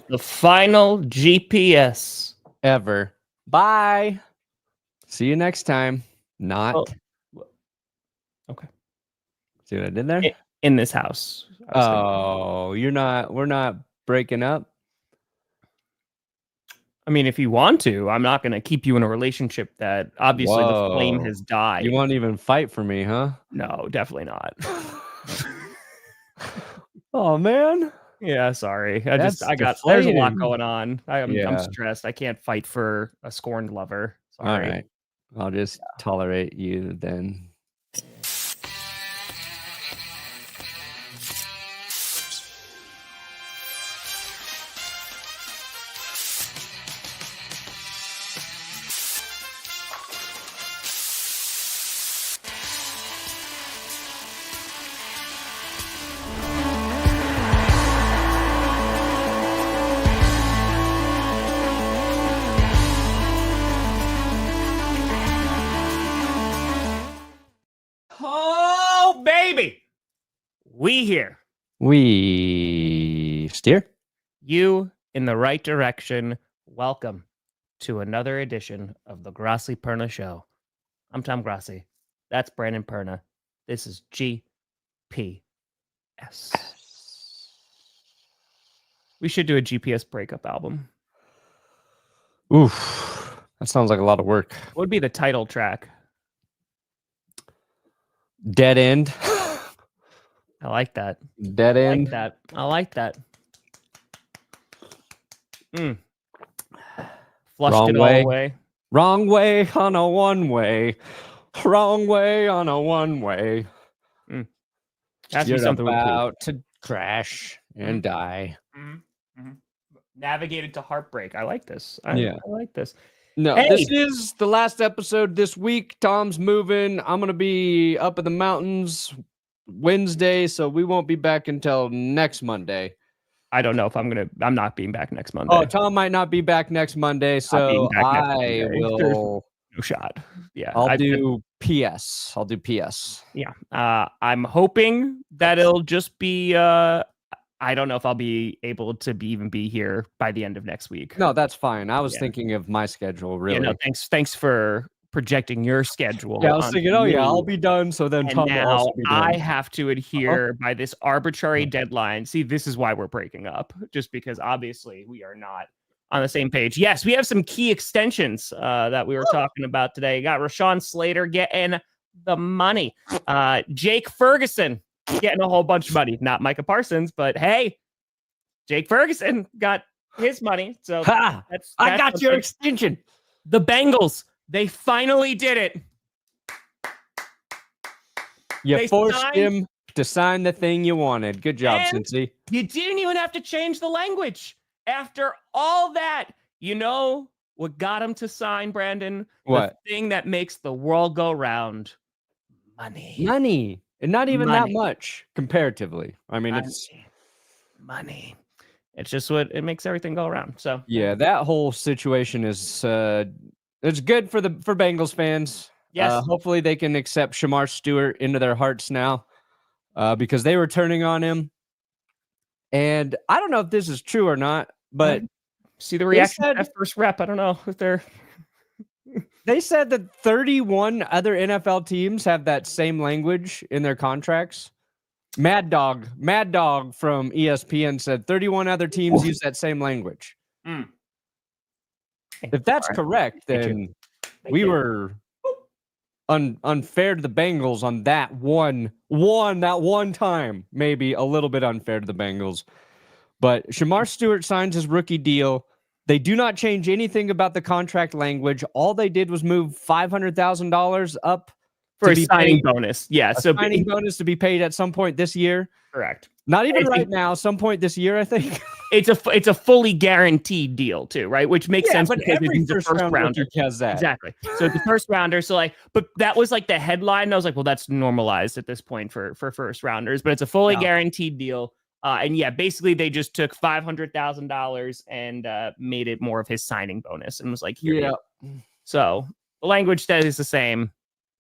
The final GPS ever. Bye. See you next time. Not. Oh. Okay. See what I did there? In this house. Oh, we're not breaking up. I mean, if you want to, I'm not going to keep you in a relationship that obviously the flame has died. You won't even fight for me, huh? No, definitely not. Oh man. Yeah, sorry. There's a lot going on. I'm stressed. I can't fight for a scorned lover. Sorry. All right. I'll just tolerate you then. Oh, baby. We here. We steer you in the right direction. Welcome to another edition of the Grossi Perna Show. I'm Tom Grossi. That's Brandon Perna. This is GPS. We should do a GPS breakup album. Oof. That sounds like a lot of work. What would be the title track? Dead End. I like that. Dead End. I like that. Flushed Wrong it way. all away. Wrong way on a one-way. Wrong way on a one-way. You're about to crash and die. Navigated to heartbreak. I like this. I like this. No, This is the last episode this week. Tom's moving. I'm going to be up in the mountains Wednesday, so we won't be back until next Monday. I don't know if I'm not being back next Monday. Oh, Tom might not be back next Monday, so I will. No shot. Yeah. I'll do PS. Yeah. I'm hoping that it'll just be I don't know if I'll be able to even be here by the end of next week. No, that's fine. I was thinking of my schedule, really. Yeah, no, thanks for projecting your schedule. Yeah, I was thinking, I'll be done. So then Tom will also be done. I have to adhere by this arbitrary deadline. See, this is why we're breaking up, just because obviously we are not on the same page. Yes, we have some key extensions that we were talking about today. Got Rashawn Slater getting the money. Jake Ferguson getting a whole bunch of money. Not Micah Parsons, but hey, Jake Ferguson got his money. So that's I got your extension. The Bengals, they finally did it. You forced him to sign the thing you wanted. Good job, Cincy. You didn't even have to change the language. After all that, you know what got him to sign, Brandon? What? The thing that makes the world go round. Money. And not even that much comparatively. I mean, it's money. It's just what it makes everything go around. So yeah, that whole situation is it's good for Bengals fans. Yes. Hopefully they can accept Shemar Stewart into their hearts now, because they were turning on him. And I don't know if this is true or not, but see the reaction at first rep. I don't know if they're. They said that 31 other NFL teams have that same language in their contracts. Mad Dog from ESPN said 31 other teams use that same language. If that's correct, then we were unfair to the Bengals on that one time. Maybe a little bit unfair to the Bengals. But Shemar Stewart signs his rookie deal. They do not change anything about the contract language. All they did was move $500,000 up for a signing bonus. Yeah, so signing bonus to be paid at some point this year. Correct. Not even right now. Some point this year, I think. It's a fully guaranteed deal too, right? Which makes sense but because every it's the first rounder has that. Exactly. So the first rounder. So but that was like the headline. I was like, well, that's normalized at this point for first rounders. But it's a fully guaranteed deal. And yeah, basically they just took $500,000 and made it more of his signing bonus and was like, here. So the language stays the same,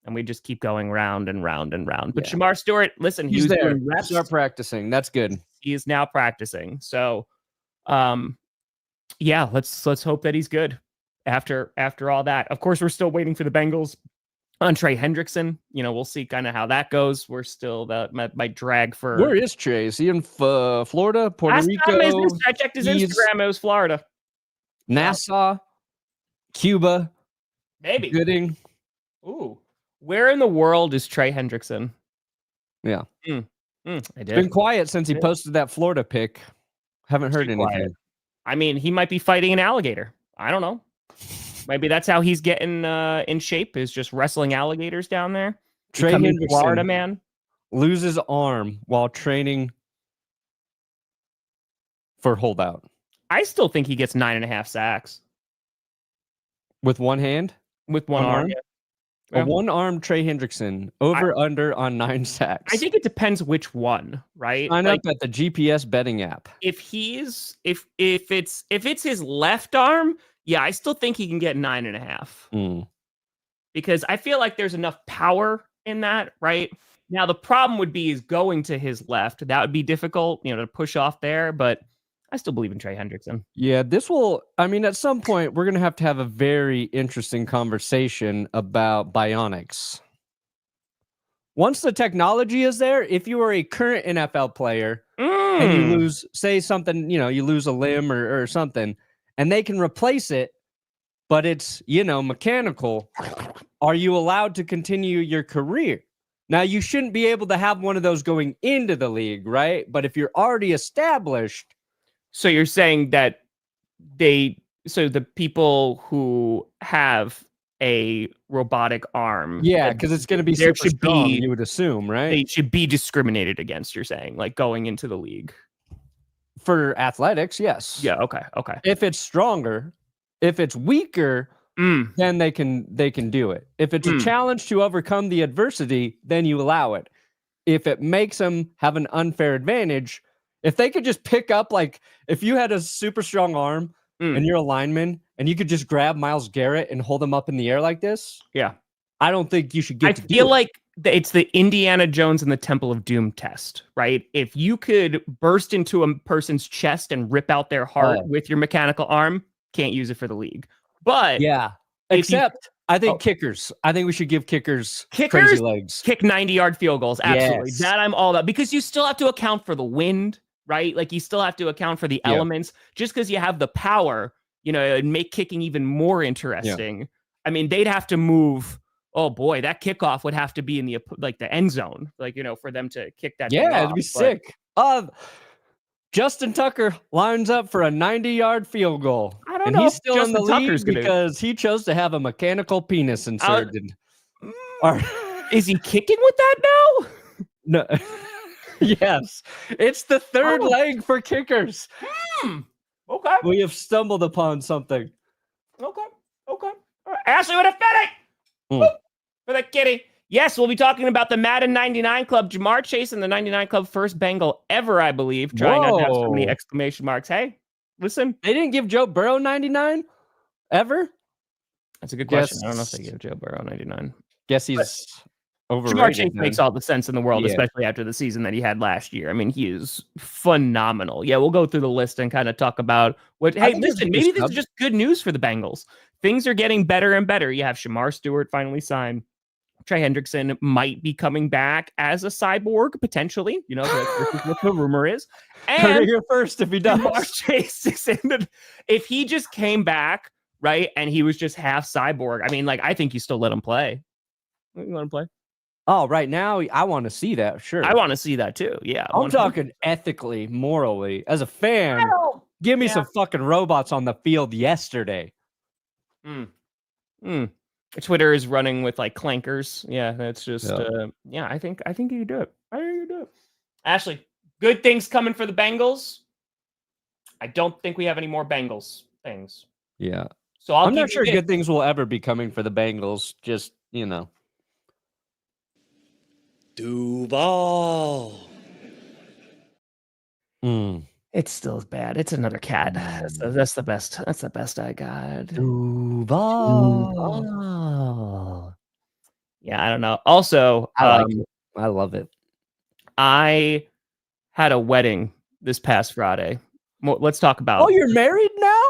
and we just keep going round and round and round. But Shemar Stewart, listen, he's there. Start practicing. That's good. He is now practicing. So, Yeah, let's hope that he's good after all that. Of course, we're still waiting for the Bengals on Trey Hendrickson. We'll see kind of how that goes. We're still my drag for. Where is Trey? Is he in Florida, Puerto Rico? I checked his Instagram. It was Florida, Nassau, Cuba, maybe Gooding. Ooh, where in the world is Trey Hendrickson? Yeah, it's been quiet since he posted that Florida pic. Haven't heard anything. Quiet. I mean, he might be fighting an alligator. I don't know. Maybe that's how he's getting in shape, is just wrestling alligators down there. Trey Hendrickson, Florida man, loses arm while training for holdout. I still think he gets 9.5 sacks. With one hand? With one arm? Yeah. A one-arm Trey Hendrickson, under on 9 sacks. I think it depends which one, right? Sign up at the GPS betting app. If it's his left arm, yeah, I still think he can get 9.5. Because I feel like there's enough power in that, right? Now the problem would be is going to his left. That would be difficult, to push off there, but I still believe in Trey Hendrickson. Yeah, at some point, we're going to have a very interesting conversation about bionics. Once the technology is there, if you are a current NFL player and you lose, say something, you lose a limb or something, and they can replace it, but it's, mechanical, are you allowed to continue your career? Now, you shouldn't be able to have one of those going into the league, right? But if you're already established. So you're saying that the people who have a robotic arm. Yeah, because it's going to be super strong, you would assume, right? They should be discriminated against, you're saying, like going into the league. For athletics, yes. Yeah, okay. If it's stronger, if it's weaker, then they can do it. If it's a challenge to overcome the adversity, then you allow it. If it makes them have an unfair advantage, if they could just pick up, like, if you had a super strong arm and you're a lineman and you could just grab Myles Garrett and hold him up in the air like this, yeah, I don't think you should get to do it. I feel like it's the Indiana Jones and the Temple of Doom test, right? If you could burst into a person's chest and rip out their heart with your mechanical arm, can't use it for the league. But yeah, except I think kickers. I think we should give kickers crazy legs. Kick 90-yard field goals. Absolutely. Yes. That I'm all about, because you still have to account for the wind, right? Like you still have to account for the elements. Just because you have the power, and make kicking even more interesting. Yeah. I mean, they'd have to move. Oh boy, that kickoff would have to be in the end zone, for them to kick that. Yeah, it'd be sick. Justin Tucker lines up for a 90-yard field goal. I don't know. He's still in the league because he chose to have a mechanical penis inserted. Is he kicking with that now? No. Yes. It's the third leg for kickers. Okay. We have stumbled upon something. Okay. Ashley with a FedEx. For the kitty. Yes, we'll be talking about the Madden 99 Club. Jemar Chase and the 99 Club, first Bengal ever, I believe. Trying not to have so many exclamation marks. Hey, listen. They didn't give Joe Burrow 99 ever? That's a good question. I don't know if they give Joe Burrow 99. Guess he's overrated. Jemar Chase makes all the sense in the world, especially after the season that he had last year. I mean, he is phenomenal. Yeah, we'll go through the list and kind of talk about what. Hey, listen, maybe this is just good news for the Bengals. Things are getting better and better. You have Shemar Stewart finally signed. Trey Hendrickson might be coming back as a cyborg, potentially. That's what the rumor is. And here first, if he does. Chase, if he just came back, right, and he was just half cyborg, I mean, I think you still let him play. You let him play? Oh, right now, I want to see that, sure. I want to see that, too, yeah. I'm talking ethically, morally. As a fan, give me some fucking robots on the field yesterday. Twitter is running with clankers. Yeah, that's just I think you do it. I think you do it. Ashley, good things coming for the Bengals. I don't think we have any more Bengals things. Yeah. So I'm not sure good things will ever be coming for the Bengals. Just, Duval. It's still as bad. It's another cat. That's the best. That's the best I got. Duval. Yeah, I don't know. Also, I love it. I had a wedding this past Friday. Let's talk about. Oh, you're married now?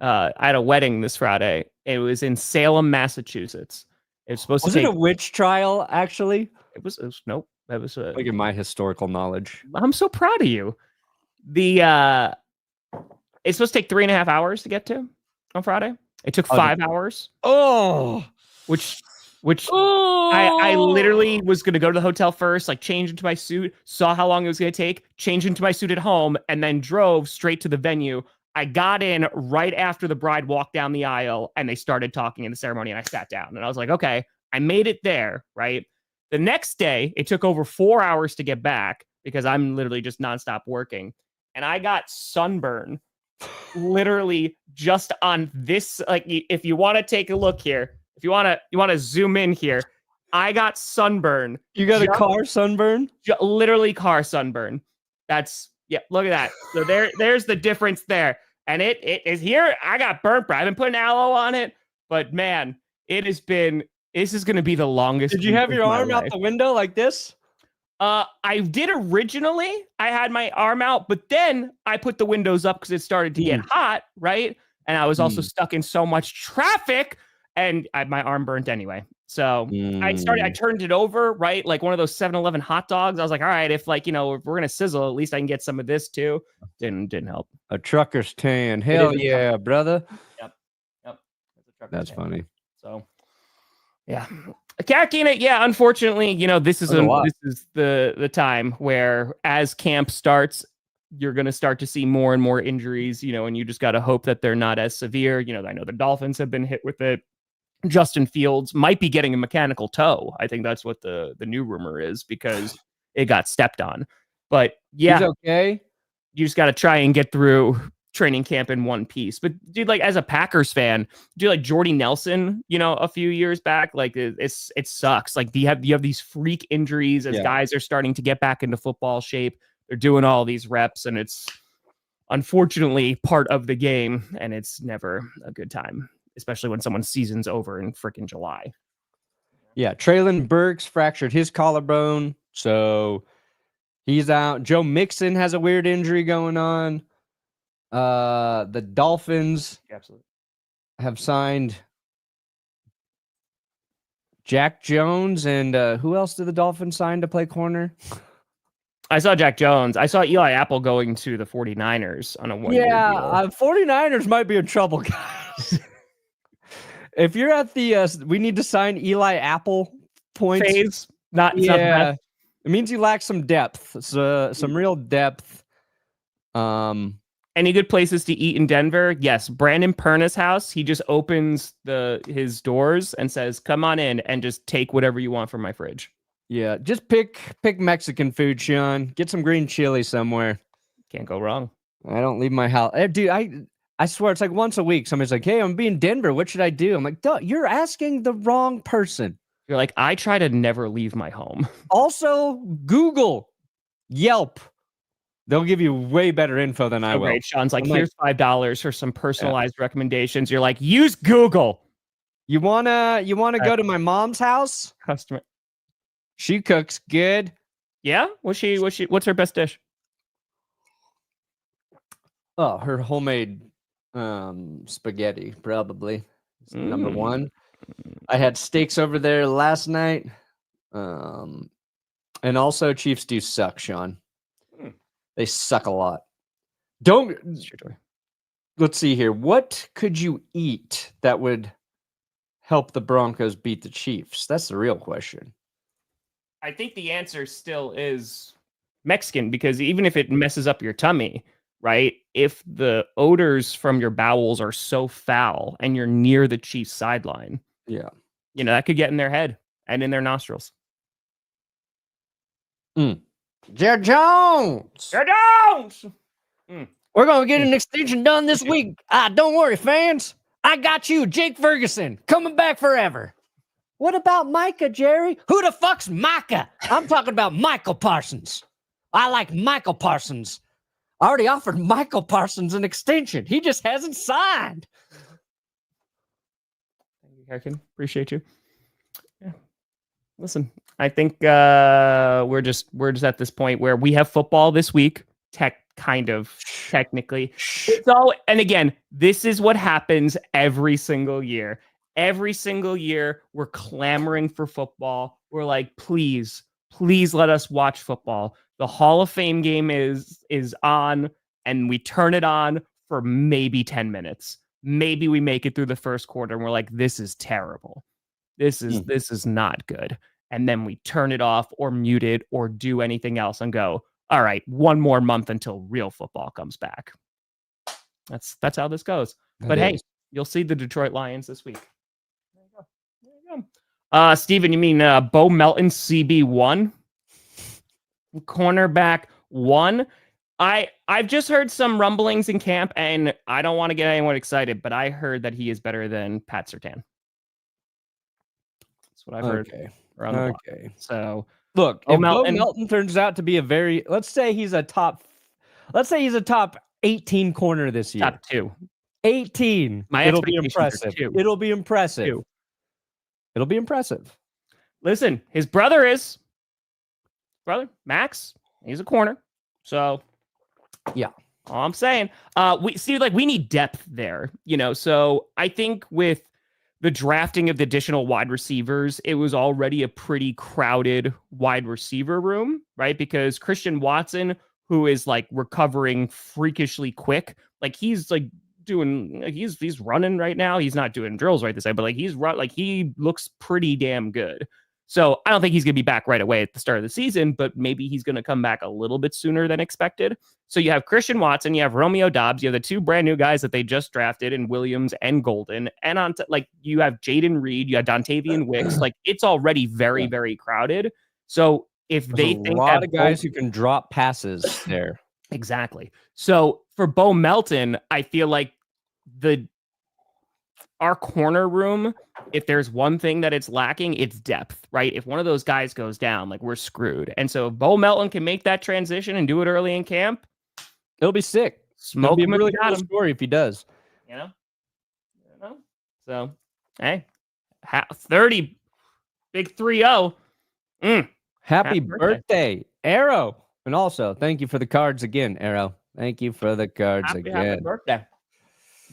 I had a wedding this Friday. It was in Salem, Massachusetts. It was supposed to take... it a witch trial, actually? It was nope. That was look at my historical knowledge. I'm so proud of you. It's supposed to take 3.5 hours to get to on Friday. It took 5 hours. Which I literally was going to go to the hotel first, like change into my suit, saw how long it was going to take, change into my suit at home, and then drove straight to the venue. I got in right after the bride walked down the aisle and they started talking in the ceremony, and I sat down and I was like, okay, I made it there, right? The next day, it took over 4 hours to get back because I'm literally just nonstop working. And I got sunburn literally just on this. Like, if you want to take a look here, if you want to zoom in here, I got sunburn. You got a car sunburn? Literally car sunburn. That's, yeah, look at that. So there's the difference there. And it is here. I got burnt. I've been putting aloe on it, but man, this is going to be the longest. Did you have your arm out the window like this? I did originally. I had my arm out, but then I put the windows up because it started to get hot, right? And I was also stuck in so much traffic, and my arm burnt anyway. So I turned it over, right? Like one of those 7-Eleven hot dogs. I was like, all right, if if we're going to sizzle, at least I can get some of this too. Didn't help. A trucker's tan. Hell yeah, brother. Yep. That's funny. So, yeah. Yeah, unfortunately, this is the time where as camp starts, you're going to start to see more and more injuries, and you just got to hope that they're not as severe. I know the Dolphins have been hit with it. Justin Fields might be getting a mechanical toe. I think that's what the new rumor is because it got stepped on. But yeah, he's okay. You just got to try and get through training camp in one piece. But dude, like as a Packers fan, dude, like Jordy Nelson, a few years back, like it sucks. Like you have these freak injuries as guys are starting to get back into football shape. They're doing all these reps, and it's unfortunately part of the game, and it's never a good time, especially when someone's season's over in freaking July. Yeah, Traylon Burks fractured his collarbone, so he's out. Joe Mixon has a weird injury going on. The Dolphins have signed Jack Jones, and who else did the Dolphins sign to play corner? I saw Jack Jones. I saw Eli Apple going to the 49ers on a one-year deal. 49ers might be in trouble, guys. If you're at the we need to sign Eli Apple points. Phase, not it means you lack some depth. Some real depth. Any good places to eat in Denver? Yes, Brandon Perna's house. He just opens his doors and says, "Come on in and just take whatever you want from my fridge." Yeah, just pick Mexican food, Sean. Get some green chili somewhere. Can't go wrong. I don't leave my house. Dude, I swear it's like once a week. Somebody's like, "Hey, I'm being Denver. What should I do?" I'm like, "Duh, you're asking the wrong person." You're like, I try to never leave my home. Also, Google, Yelp. They'll give you way better info than I will. Right. Sean's like, here's $5 for some personalized recommendations. You're like, use Google. You wanna go to my mom's house? Customer. She cooks good. Yeah? What's her best dish? Oh, her homemade spaghetti, probably. Number one. I had steaks over there last night. And also Chiefs do suck, Sean. They suck a lot. Let's see here. What could you eat that would help the Broncos beat the Chiefs? That's the real question. I think the answer still is Mexican, because even if it messes up your tummy, right? If the odors from your bowels are so foul and you're near the Chiefs sideline, that could get in their head and in their nostrils. Jared Jones! We're going to get an extension done this week. Don't worry, fans. I got you, Jake Ferguson, coming back forever. What about Micah, Jerry? Who the fuck's Micah? I'm talking about Michael Parsons. I like Michael Parsons. I already offered Michael Parsons an extension. He just hasn't signed. Thank you, Harkin. Appreciate you. Yeah. Listen, I think we're just at this point where we have football this week. kind of technically. It's all, and again, this is what happens every single year. Every single year, we're clamoring for football. We're like, please let us watch football. The Hall of Fame game is on, and we turn it on for maybe 10 minutes. Maybe we make it through the first quarter, and we're like, this is terrible. This is not good. And then we turn it off or mute it or do anything else and go, all right, one more month until real football comes back. That's how this goes. But hey, you'll see the Detroit Lions this week. There you go. Steven, you mean Bo Melton CB1? Cornerback 1? I've just heard some rumblings in camp, and I don't want to get anyone excited, but I heard that he is better than Pat Surtain. That's what I've heard. Around the block. So look, if Bo Melton turns out to be let's say he's a top 18 corner this year. Top 2. 18. It'll be impressive. It'll be impressive. It'll be impressive. Listen, his brother Max, he's a corner. So yeah. All I'm saying, we need depth there, So I think with the drafting of the additional wide receivers, it was already a pretty crowded wide receiver room, right? Because Christian Watson, who is like recovering freakishly quick, like he's like doing, like he's running right now. He's not doing drills right this side, but like he looks pretty damn good. So I don't think he's going to be back right away at the start of the season, but maybe he's going to come back a little bit sooner than expected. So you have Christian Watson, you have Romeo Doubs, you have the 2 brand new guys that they just drafted in Williams and Golden. And you have Jaden Reed, you have Dontavian Wicks. Like it's already very, very crowded. So if they think a lot of guys who can drop passes there. Exactly. So for Bo Melton, I feel like our corner room, if there's one thing that it's lacking, it's depth, right? If one of those guys goes down, like we're screwed. And so if Bo Melton can make that transition and do it early in camp, it'll be sick. Smoke him, really cool story if he does. So hey, 30, big 3-0. Happy birthday, Arrow. And also, thank you for the cards again, Arrow. Thank you for the cards again. Happy birthday.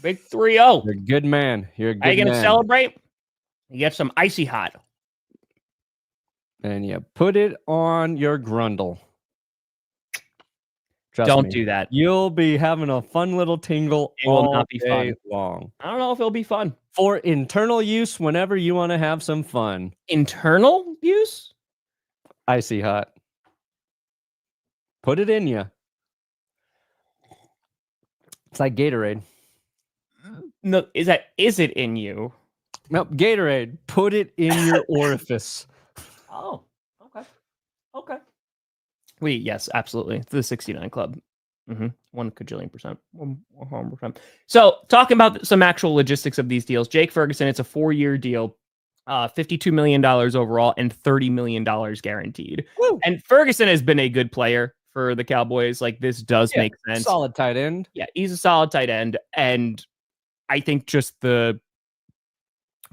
Big 3-0. You're a good man. You're a good man. Are you going to celebrate? You get some icy hot. And you put it on your grundle. Don't do that. You'll be having a fun little tingle. It will not be fun. Long. I don't know if it'll be fun. For internal use whenever you want to have some fun. Internal use? Icy hot. Put it in you. It's like Gatorade. No, is it in you? Nope, Gatorade. Put it in your orifice. Oh, okay. Yes, absolutely. The 69 Club. 1 cajillion%. 100%. So, talking about some actual logistics of these deals, Jake Ferguson, it's a 4-year deal, $52 million overall, and $30 million guaranteed. Woo! And Ferguson has been a good player for the Cowboys. Like, this does make sense. Solid tight end. Yeah, he's a solid tight end. And I think just the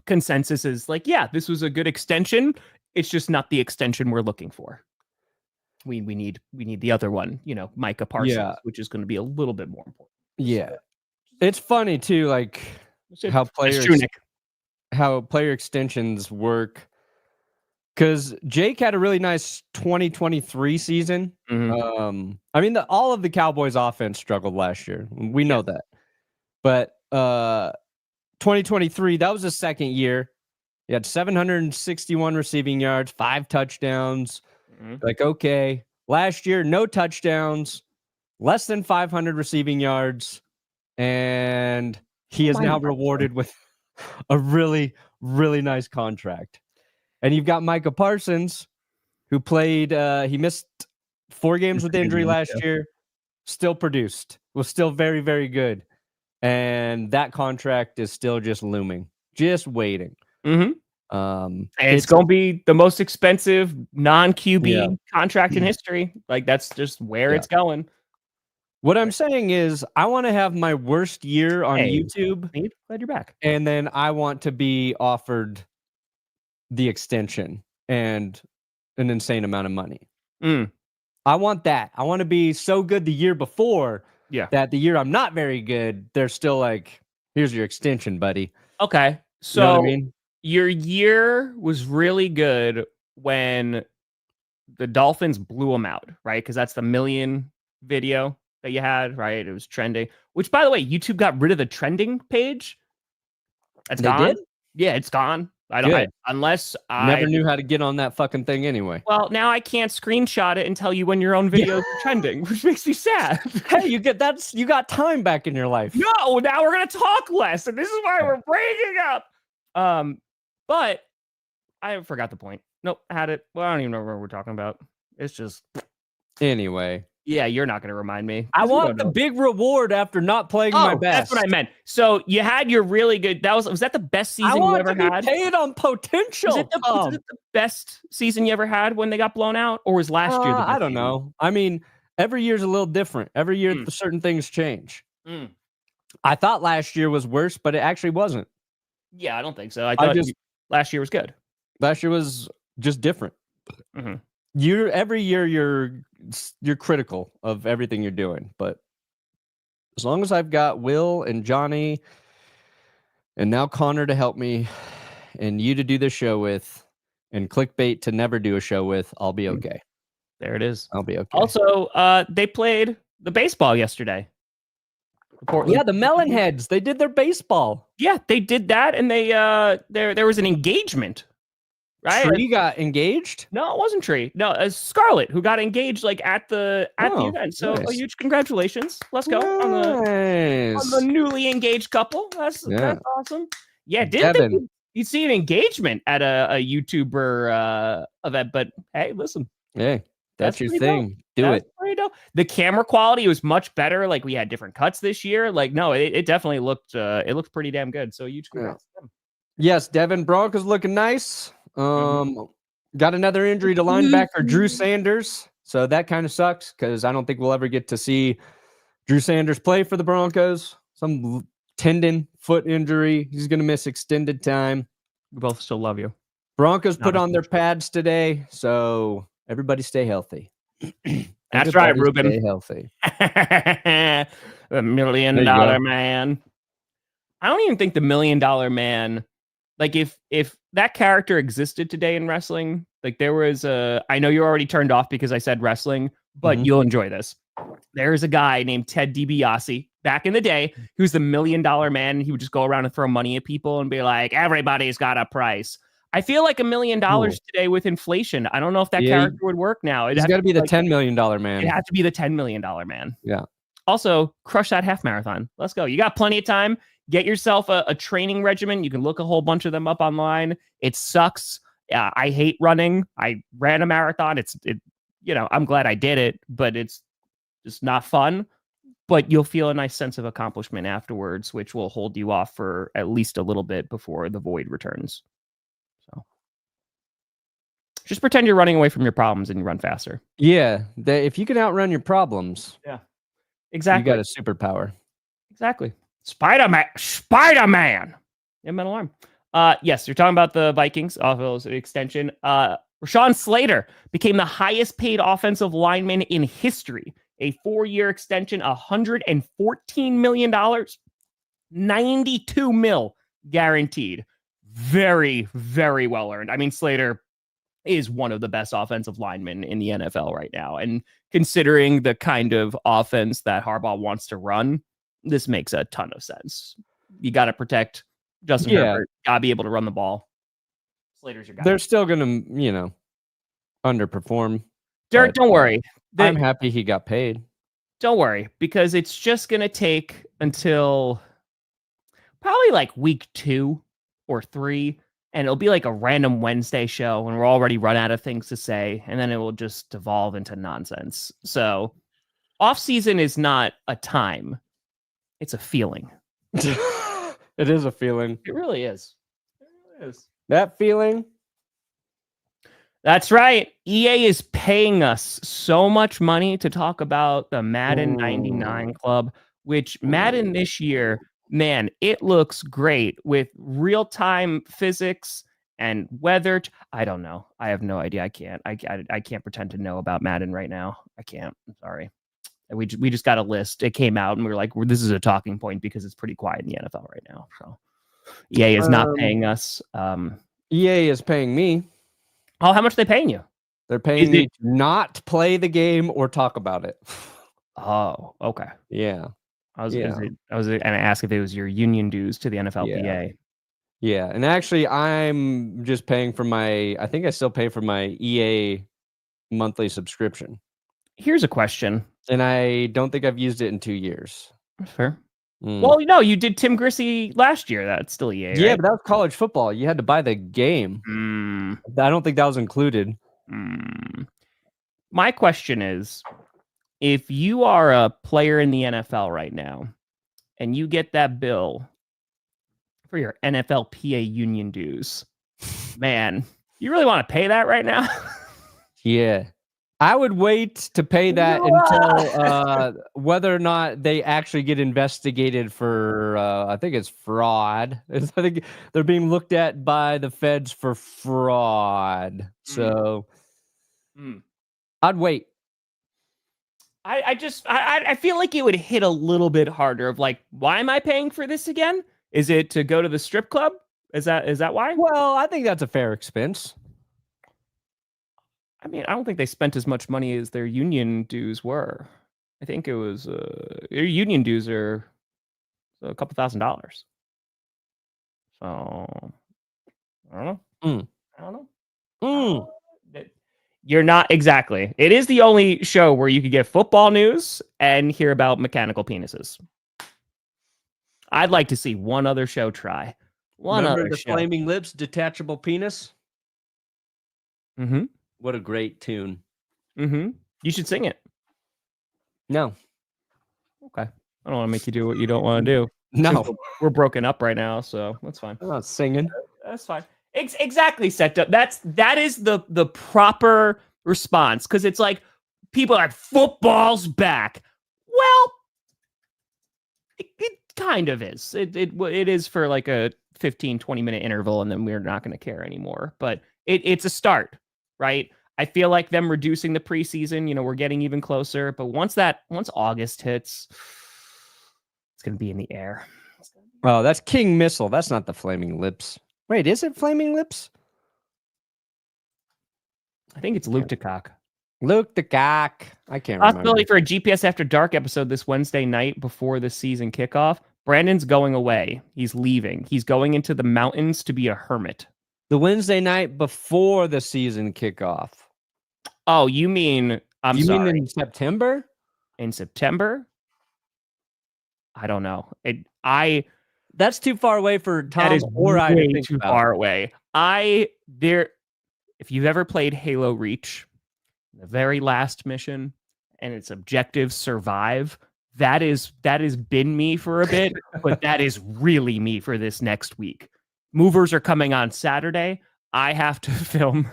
consensus is like, yeah, this was a good extension. It's just not the extension we're looking for. We need the other one, Micah Parsons, which is going to be a little bit more important. Yeah. It's funny too, like how player extensions work. Because Jake had a really nice 2023 season. All of the Cowboys offense struggled last year. We know that. But 2023, that was his second year. He had 761 receiving yards, 5 touchdowns. Like, okay. Last year, no touchdowns, less than 500 receiving yards. And he is now rewarded with a really, really nice contract. And you've got Micah Parsons, who played, he missed 4 games with injury last year, still produced, was still very, very good. And that contract is still just looming, just waiting. And it's going to be the most expensive non-QB contract in history. Like, that's just where it's going. What I'm saying is I want to have my worst year on YouTube. Glad you're back. And then I want to be offered the extension and an insane amount of money. I want that. I want to be so good the year before that the year I'm not very good, they're still like, here's your extension, buddy. Okay. So you know what I mean? Your year was really good when the Dolphins blew them out, right? Because that's the million video that you had, right? It was trending, which, by the way, YouTube got rid of the trending page. That's They gone. did? Yeah, it's gone. Unless I never knew how to get on that fucking thing anyway. Well, now I can't screenshot it and tell you when your own videos are trending, which makes me sad. Hey, you got time back in your life. No, now we're gonna talk less, and this is why we're breaking up. But I forgot the point. Nope, had it. Well, I don't even know what we're talking about. It's just anyway. Yeah, you're not going to remind me. I want the big reward after not playing my best. That's what I meant. So you had your really good. Was that the best season you ever had? I want to be paid on potential. Was it the best season you ever had when they got blown out, or was last year the best I don't know. I mean, every year's a little different. Every year, certain things change. I thought last year was worse, but it actually wasn't. Yeah, I don't think so. I thought last year was good. Last year was just different. Every year you're critical of everything you're doing, but as long as I've got Will and Johnny and now Connor to help me and you to do the show with and Clickbait to never do a show with, I'll be okay. There it is. I'll be okay. Also, they played the baseball yesterday. The Melonheads, they did their baseball. Yeah, they did that, and they there was an engagement. Right? Tree got engaged? No, it wasn't Tree. No, Scarlett, who got engaged like at the event. So a huge congratulations. Let's go on the newly engaged couple. That's awesome. Yeah, you see an engagement at a YouTuber event, but hey, listen. Hey, that's your thing. Do it. The camera quality was much better. Like we had different cuts this year. Like no, it definitely looked pretty damn good. So huge congrats. Yes, Devin Broncos looking nice. Got another injury to linebacker Drew Sanders, so that kind of sucks because I don't think we'll ever get to see Drew Sanders play for the Broncos. Some tendon foot injury. He's going to miss extended time. We both still love you. Broncos put on their pads today, so everybody stay healthy. That's right, Ruben. Stay healthy. The $1 million man. I don't even think the $1 million man. Like if that character existed today in wrestling, like there was I know you're already turned off because I said wrestling, but you'll enjoy this. There's a guy named Ted DiBiase back in the day who's the $1 million man. And he would just go around and throw money at people and be like, everybody's got a price. I feel like $1 million today with inflation. I don't know if that character would work now. It's got to be the $10 million man. It had to be the $10 million man. Yeah. Also, crush that half marathon. Let's go. You got plenty of time. Get yourself a training regimen. You can look a whole bunch of them up online. It sucks. I hate running. I ran a marathon. I'm glad I did it, but it's just not fun. But you'll feel a nice sense of accomplishment afterwards, which will hold you off for at least a little bit before the void returns. So just pretend you're running away from your problems and you run faster. Yeah. If you can outrun your problems. Yeah. Exactly. You got a superpower. Exactly. Spider-Man. Yeah, metal arm. Yes, you're talking about the Vikings off of extension. Rashawn Slater became the highest paid offensive lineman in history. A 4-year extension, $114 million, $92 million guaranteed. Very, very well earned. I mean, Slater is one of the best offensive linemen in the NFL right now. And considering the kind of offense that Harbaugh wants to run, this makes a ton of sense. You got to protect Justin Herbert. Got to be able to run the ball. Slater's your guy. They're still going to, underperform. Derek, don't worry. I'm happy he got paid. Don't worry, because it's just going to take until probably like week 2 or 3, and it'll be like a random Wednesday show when we're already run out of things to say, and then it will just devolve into nonsense. So off season is not a time. It's a feeling. It is a feeling. It really is. It really is. That feeling. That's right. EA is paying us so much money to talk about the Madden 99 club, which Madden this year, man, it looks great with real-time physics And whether I don't know. I have no idea. I can't pretend to know about Madden right now. I can't. I'm sorry. We just got a list. It came out and we were like, this is a talking point because it's pretty quiet in the NFL right now. So EA is not paying us. EA is paying me. Oh, how much are they paying you? They're paying me to not play the game or talk about it. Oh, okay. Yeah. I was going to ask if it was your union dues to the NFLPA. Yeah. And actually, I'm just paying for I think I still pay for my EA monthly subscription. Here's a question. And I don't think I've used it in 2 years. Fair. Well, no, you did Tim Grossi last year. That's still EA, right? Yeah, but that was college football. You had to buy the game. I don't think that was included. My question is, if you are a player in the NFL right now and you get that bill for your NFLPA union dues, man, you really want to pay that right now? Yeah. I would wait to pay that until whether or not they actually get investigated for, I think it's fraud. I think they're being looked at by the feds for fraud. So I'd wait. I feel like it would hit a little bit harder of like, why am I paying for this again? Is it to go to the strip club? Is that why? Well, I think that's a fair expense. I mean, I don't think they spent as much money as their union dues were. I think it was their union dues are a couple $1,000. So I don't know. I don't know. You're not exactly. It is the only show where you could get football news and hear about mechanical penises. I'd like to see one other show try. Remember the Flaming Lips detachable penis? Mm-hmm. What a great tune. Mm-hmm. You should sing it. No. Okay. I don't want to make you do what you don't want to do. No. We're broken up right now, so that's fine. I'm not singing. That's fine. Exactly, Secta. That is the proper response, because it's like people are like, football's back. Well, it kind of is. It is for like a 15-20 minute interval, and then we're not going to care anymore. But it's a start, right? I feel like them reducing the preseason, we're getting even closer. But once August hits, it's going to be in the air. Oh, that's King Missile. That's not the Flaming Lips. Wait, is it Flaming Lips? I think it's Luke DeCock. Luke DeCock. I can't remember. Possibility for a GPS After Dark episode this Wednesday night before the season kickoff. Brandon's going away. He's leaving. He's going into the mountains to be a hermit. The Wednesday night before the season kickoff. Oh, you mean... I'm sorry. You mean in September? In September? I don't know. That's too far away for Tom. That is I way too far away. If you've ever played Halo Reach, the very last mission and its objective, survive, that has been me for a bit, but that is really me for this next week. Movers are coming on Saturday. I have to film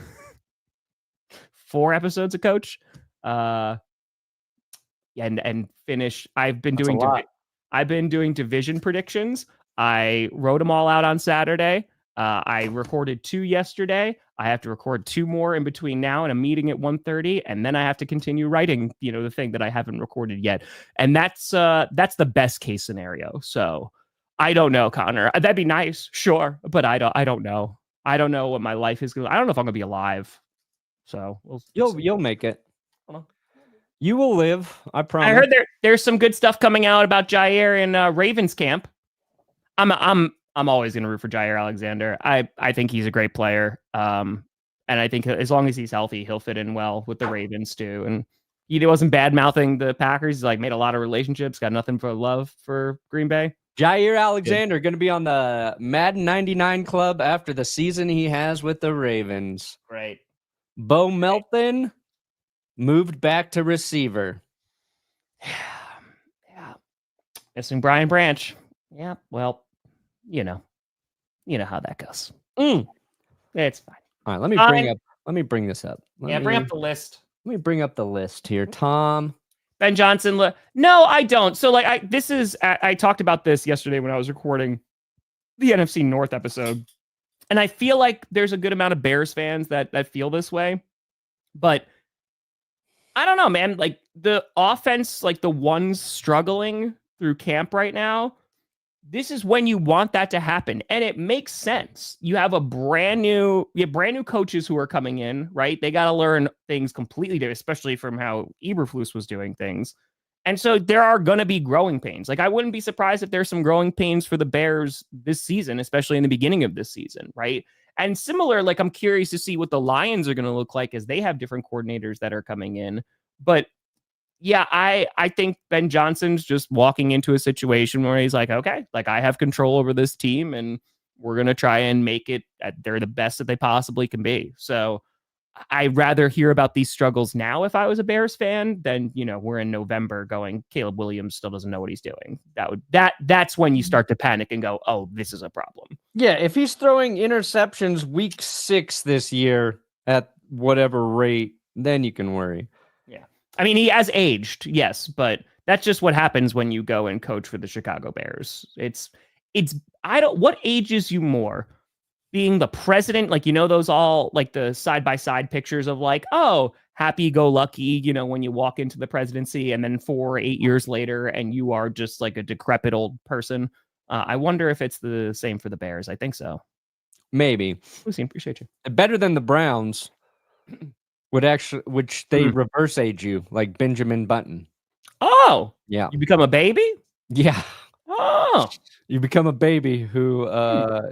4 episodes of Coach, and finish. I've been doing division predictions. I wrote them all out on Saturday. I recorded 2 yesterday. I have to record 2 more in between now and a meeting at 1:30, and then I have to continue writing, the thing that I haven't recorded yet. And that's the best case scenario. So I don't know, Connor. That'd be nice, sure, but I don't know. I don't know what my life is going to. I don't know if I'm going to be alive. So you'll make it. You will live. I promise. I heard there's some good stuff coming out about Jair in Ravens camp. I'm always going to root for Jair Alexander. I think he's a great player. And I think as long as he's healthy, he'll fit in well with the Ravens too. And he wasn't bad mouthing the Packers. He's like made a lot of relationships, got nothing for love for Green Bay. Jair Alexander going to be on the Madden 99 club after the season he has with the Ravens. Great. Bo Melton moved back to receiver. Yeah. Missing Brian Branch. Yeah. Well, you know how that goes. It's fine. All right, let me bring this up. Bring up the list. Let me bring up the list here. Tom. Ben Johnson. No, I don't. So I talked about this yesterday when I was recording the NFC North episode. And I feel like there's a good amount of Bears fans that feel this way. But I don't know, man. Like the offense, like the ones struggling through camp right now, this is when you want that to happen. And it makes sense. You have brand new coaches who are coming in, right? They got to learn things completely different, especially from how Eberflus was doing things. And so there are going to be growing pains. Like I wouldn't be surprised if there's some growing pains for the Bears this season, especially in the beginning of this season, right? And similar, like I'm curious to see what the Lions are going to look like as they have different coordinators that are coming in. But yeah, I think Ben Johnson's just walking into a situation where he's like, okay, like I have control over this team and we're going to try and make it they're the best that they possibly can be. So I'd rather hear about these struggles now if I was a Bears fan than, we're in November going, Caleb Williams still doesn't know what he's doing. That's when you start to panic and go, oh, this is a problem. Yeah, if he's throwing interceptions week 6 this year at whatever rate, then you can worry. Yeah. I mean, he has aged, yes, but that's just what happens when you go and coach for the Chicago Bears. What ages you more? Being the president, like, those all like the side-by-side pictures of like, oh, happy-go-lucky, when you walk into the presidency and then 4 or 8 years later and you are just like a decrepit old person. I wonder if it's the same for the Bears. I think so. Maybe. Lucy, appreciate you. Better than the Browns which they reverse age you, like Benjamin Button. Oh, yeah. You become a baby? Yeah. Oh. You become a baby who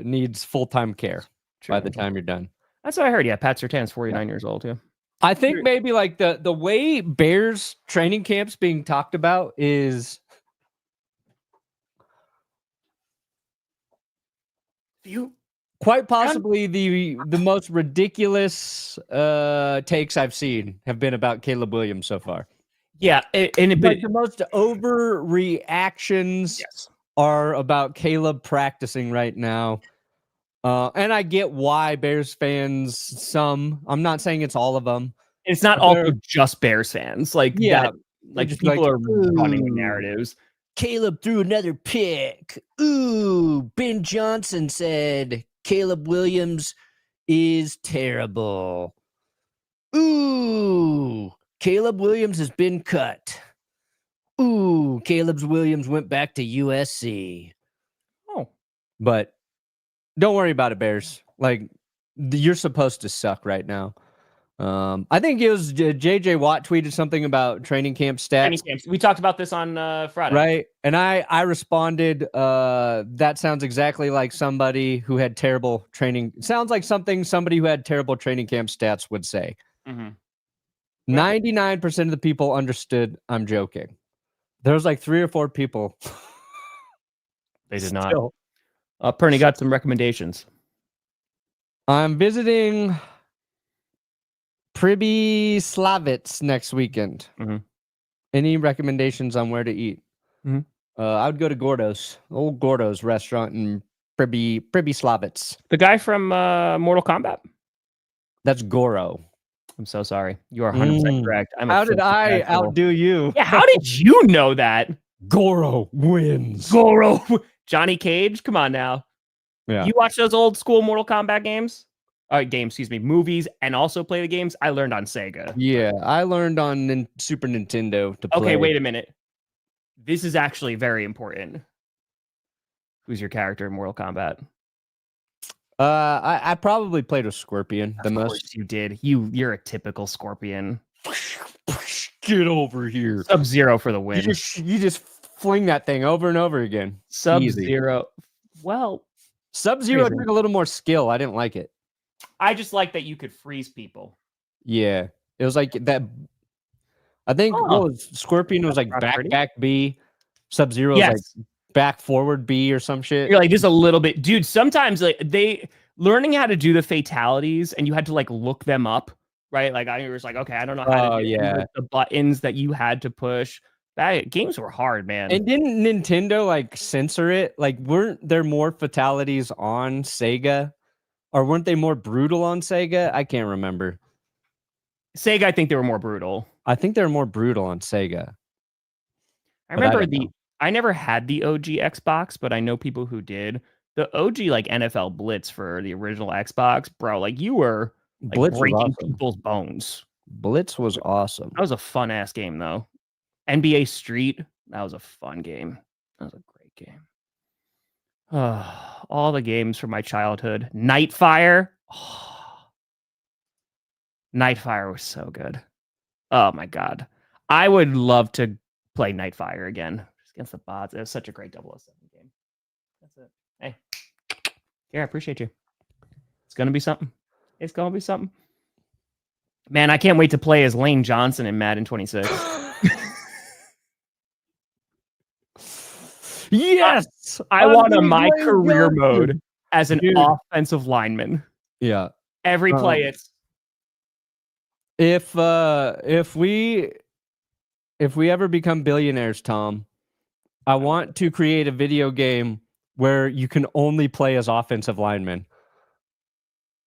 needs full-time care by the time you're done. That's what I heard. Yeah, Pat Surtain's 49 years old, too. I think maybe like the way Bears training camps being talked about is quite possibly the most ridiculous takes I've seen have been about Caleb Williams so far. Yeah, but the most overreactions are about Caleb practicing right now. And I get why Bears fans, I'm not saying it's all of them. It's not also just Bears fans. Like, people are running narratives. Caleb threw another pick. Ooh, Ben Johnson said Caleb Williams is terrible. Ooh, Caleb Williams has been cut. Ooh, Caleb Williams went back to USC. Oh. But don't worry about it, Bears. Like, you're supposed to suck right now. I think it was JJ Watt tweeted something about training camp stats. We talked about this on Friday. Right. And I responded, that sounds exactly like somebody who had terrible training. It sounds like something somebody who had terrible training camp stats would say. 99% of the people understood I'm joking. There was like 3 or 4 people. They did not. Perny got some recommendations. I'm visiting Pribyslavitz next weekend. Any recommendations on where to eat? I would go to Gordo's, old Gordo's restaurant in Pribyslavitz. The guy from Mortal Kombat? That's Goro. I'm so sorry. You are 100% correct. How did I outdo you? Yeah, how did you know that? Goro wins. Goro. Johnny Cage? Come on now. Yeah. You watch those old school Mortal Kombat movies, and also play the games? I learned on Sega. Yeah, I learned on Super Nintendo to play. Okay, wait a minute. This is actually very important. Who's your character in Mortal Kombat? I probably played a Scorpion the most. Of course you did. You're a typical Scorpion. Get over here. Sub-Zero for the win. You just fling that thing over and over again. Sub-Zero. Well, Sub-Zero took a little more skill. I didn't like it. I just like that you could freeze people. Yeah. It was like that. I think Scorpion was like back B. Sub-Zero was like back forward B or some shit. You're like just a little bit. Dude, sometimes like learning how to do the fatalities and you had to like look them up, right? Like I was like, okay, I don't know how to do the buttons that you had to push. Games were hard, man. And didn't Nintendo like censor it? Like, weren't there more fatalities on Sega? Or weren't they more brutal on Sega? I can't remember. Sega, I think they were more brutal. I think they were more brutal on Sega. I remember I never had the OG Xbox, but I know people who did. The OG like NFL Blitz for the original Xbox, bro. Like you were like Blitz was breaking awesome. people's bones. Blitz was awesome. That was a fun ass game though. NBA Street, that was a fun game. That was a great game. All the games from my childhood. Nightfire. Oh, Nightfire was so good. Oh my god. I would love to play Nightfire again against the bots. It was such a great 007 game. That's it. Hey. Yeah, I appreciate you. It's gonna be something. It's gonna be something. Man, I can't wait to play as Lane Johnson in Madden 26. Yes, I want a my career mode as an offensive lineman. Yeah, every play it's. If we ever become billionaires, Tom, I want to create a video game where you can only play as offensive linemen.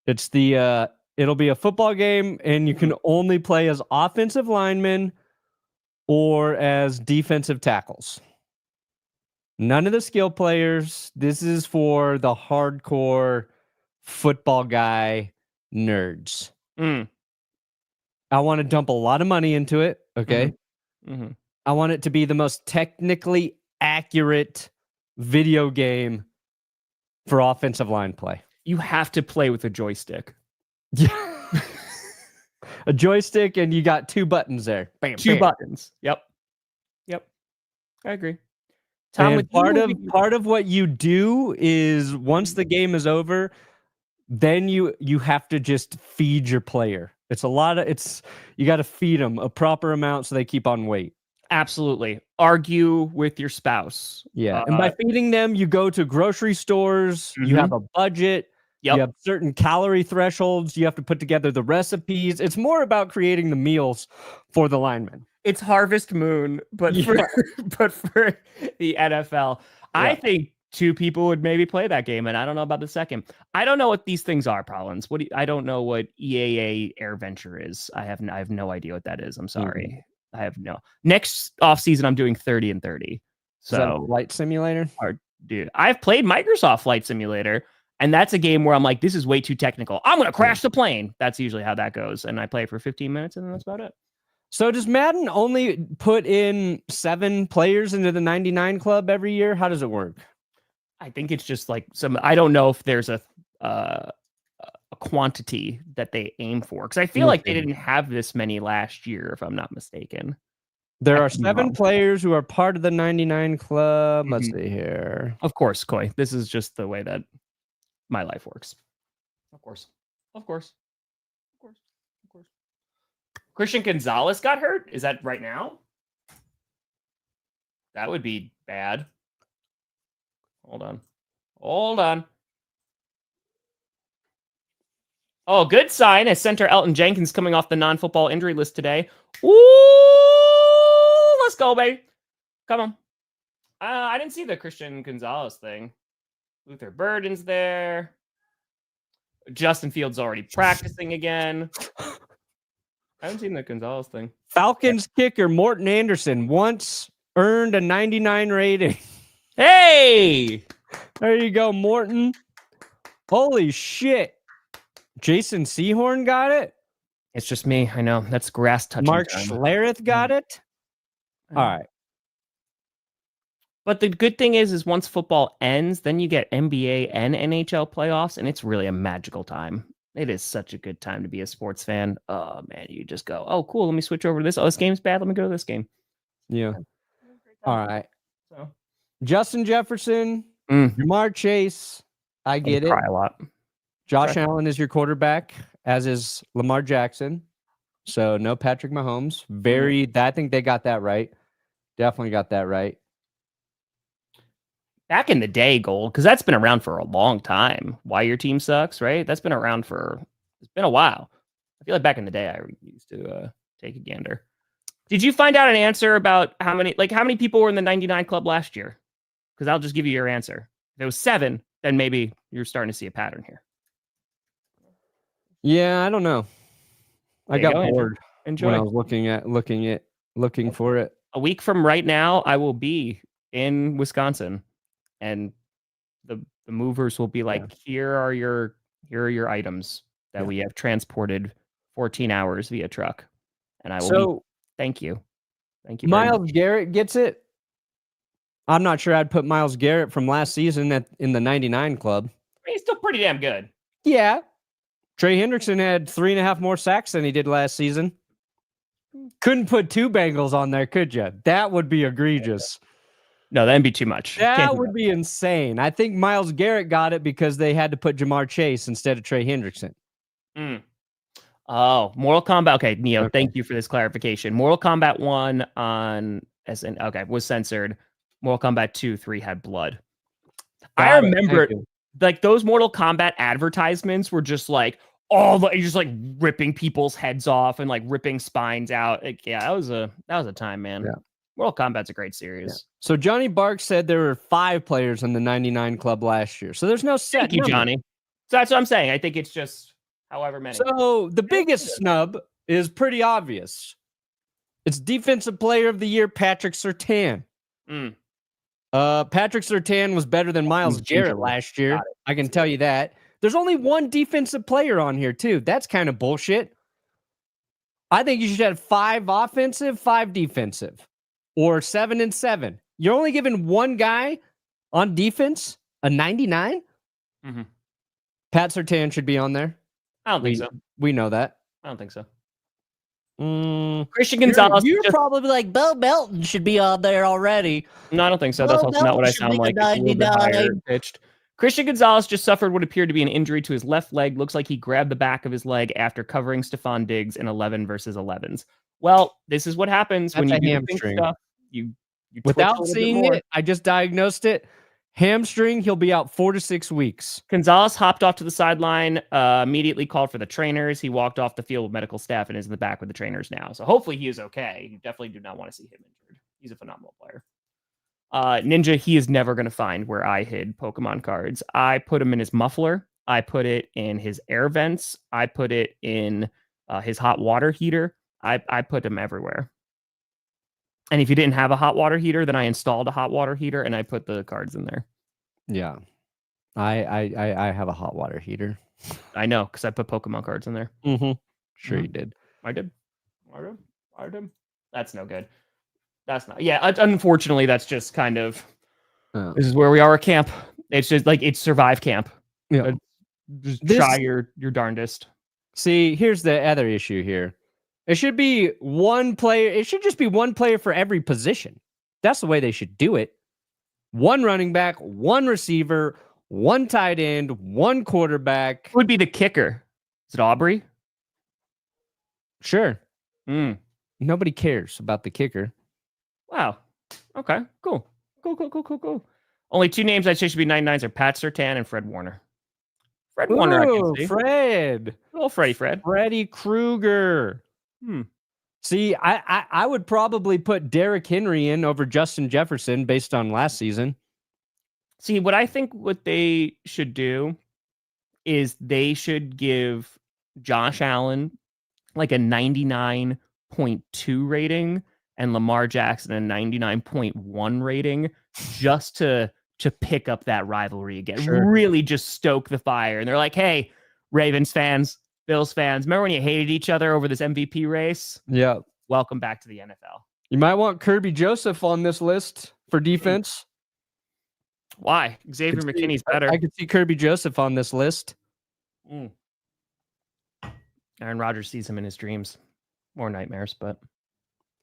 It's the it'll be a football game, and you can only play as offensive linemen or as defensive tackles. None of the skill players. This is for the hardcore football guy nerds. I want to dump a lot of money into it. Okay. I want it to be the most technically accurate video game for offensive line play. You have to play with a joystick. Yeah. A joystick, and you got 2 buttons there. Bam, two bam. buttons. Yep. I agree. Tom, and part of what you do is once the game is over, then you have to just feed your player. It's a lot of you got to feed them a proper amount so they keep on weight. Absolutely. Argue with your spouse. Yeah. And by feeding them, you go to grocery stores, you have a budget, you have certain calorie thresholds, you have to put together the recipes. It's more about creating the meals for the linemen. It's Harvest Moon, but for the NFL. I think 2 people would maybe play that game, and I don't know about the second. I don't know what these things are, Collins. I don't know what EAA Air Venture is. I have no idea what that is. I'm sorry. I have no. Next offseason, I'm doing 30 and 30. So is that a flight simulator? Dude, I've played Microsoft Flight Simulator, and that's a game where I'm like, this is way too technical. I'm going to crash the plane. That's usually how that goes. And I play for 15 minutes, and then that's about it. So does Madden only put in 7 players into the 99 club every year? How does it work? I think it's just like I don't know if there's a quantity that they aim for, because I feel like they didn't have this many last year, if I'm not mistaken. There are 7 players who are part of the 99 club. Let's see here. Of course, Coy. This is just the way that my life works. Of course. Christian Gonzalez got hurt? Is that right now? That would be bad. Hold on. Oh, good sign as center Elton Jenkins coming off the non-football injury list today. Ooh, let's go, baby. Come on. I didn't see the Christian Gonzalez thing. Luther Burden's there. Justin Fields already practicing again. I haven't seen the Gonzalez thing. Falcons kicker Morton Anderson once earned a 99 rating. Hey! There you go, Morton. Holy shit. Jason Sehorn got it? It's just me. I know. That's grass touching. Mark Schlereth got it? All right. But the good thing is once football ends, then you get NBA and NHL playoffs, and it's really a magical time. It is such a good time to be a sports fan. Oh, man, you just go, oh, cool, let me switch over to this. Oh, this game's bad. Let me go to this game. Yeah. All right. So, Justin Jefferson, Jamar Chase, I get it. Cry a lot. Josh Allen is your quarterback, as is Lamar Jackson. So, no Patrick Mahomes. I think they got that right. Definitely got that right. Back in the day, Gold, because that's been around for a long time. Why your team sucks, right? That's been around it's been a while. I feel like back in the day, I used to take a gander. Did you find out an answer about how many people were in the 99 club last year? Because I'll just give you your answer. If it was 7, then maybe you're starting to see a pattern here. Yeah, I don't know. I got bored Enjoy. when I was looking for it. A week from right now, I will be in Wisconsin. And the movers will be like, here are your items that we have transported 14 hours via truck, and I will be, thank you very Myles much. Garrett gets it. I'm not sure I'd put Myles Garrett from last season in the 99 club. He's still pretty damn good. Yeah. Trey Hendrickson had 3.5 more sacks than he did last season. Couldn't put 2 Bengals on there, could you? That would be egregious. No, that'd be too much. That would be insane. I think Myles Garrett got it because they had to put Ja'Marr Chase instead of Trey Hendrickson. Oh, Mortal Kombat. Okay, Neo, thank you for this clarification. Mortal Kombat 1 was censored. Mortal Kombat 2, 3 had blood. I remember like those Mortal Kombat advertisements were just like just like ripping people's heads off and like ripping spines out. Like, yeah, that was a time, man. Yeah. Mortal Kombat's a great series. Yeah. So Johnny Bark said there were 5 players in the 99 club last year. So there's no set. Thank you, Johnny. So that's what I'm saying. I think it's just however many. So the biggest snub is pretty obvious. It's Defensive Player of the Year, Patrick Surtain. Patrick Surtain was better than Myles Garrett last year. I can tell you that. There's only one defensive player on here, too. That's kind of bullshit. I think you should have 5 offensive, 5 defensive, or 7 and 7. You're only giving one guy on defense a 99? Pat Surtain should be on there. I don't think so. We know that. I don't think so. Christian Gonzalez. You're probably like, Bo Melton should be on there already. No, I don't think so. That's also not what I sound like. It's a little bit higher pitched. Christian Gonzalez just suffered what appeared to be an injury to his left leg. Looks like he grabbed the back of his leg after covering Stephon Diggs in 11 versus 11s. Well, this is what happens when you do hamstring stuff. You without seeing it, I just diagnosed it. Hamstring, he'll be out 4 to 6 weeks. Gonzalez hopped off to the sideline, immediately called for the trainers. He walked off the field with medical staff and is in the back with the trainers now. So hopefully he is okay. You definitely do not want to see him injured. He's a phenomenal player. Ninja, he is never going to find where I hid Pokemon cards. I put him in his muffler. I put it in his air vents. I put it in his hot water heater. I put him everywhere. And if you didn't have a hot water heater, then I installed a hot water heater and I put the cards in there. Yeah. I have a hot water heater. I know, because I put Pokemon cards in there. Sure you did. I did. That's no good. That's not. Yeah, unfortunately, that's just kind of... This is where we are at camp. It's just like, it's survive camp. Yeah. Just try your darndest. See, here's the other issue here. It should be one player. It should just be one player for every position. That's the way they should do it. One running back, one receiver, one tight end, one quarterback. Who would be the kicker? Is it Aubrey? Sure. Nobody cares about the kicker. Wow. Okay, cool. Only 2 names I'd say should be 99s are Pat Surtain and Fred Warner. Warner, I can see. Fred. Little Fred. Freddy Krueger. See, I would probably put Derrick Henry in over Justin Jefferson based on last season. See, what I think what they should do is they should give Josh Allen like a 99.2 rating and Lamar Jackson a 99.1 rating just to pick up that rivalry again. Sure. Really just stoke the fire. And they're like, hey, Ravens fans, Bills fans, remember when you hated each other over this MVP race? Yeah. Welcome back to the NFL. You might want Kirby Joseph on this list for defense. Why? Xavier McKinney's better. I could see Kirby Joseph on this list. Aaron Rodgers sees him in his dreams. More nightmares, but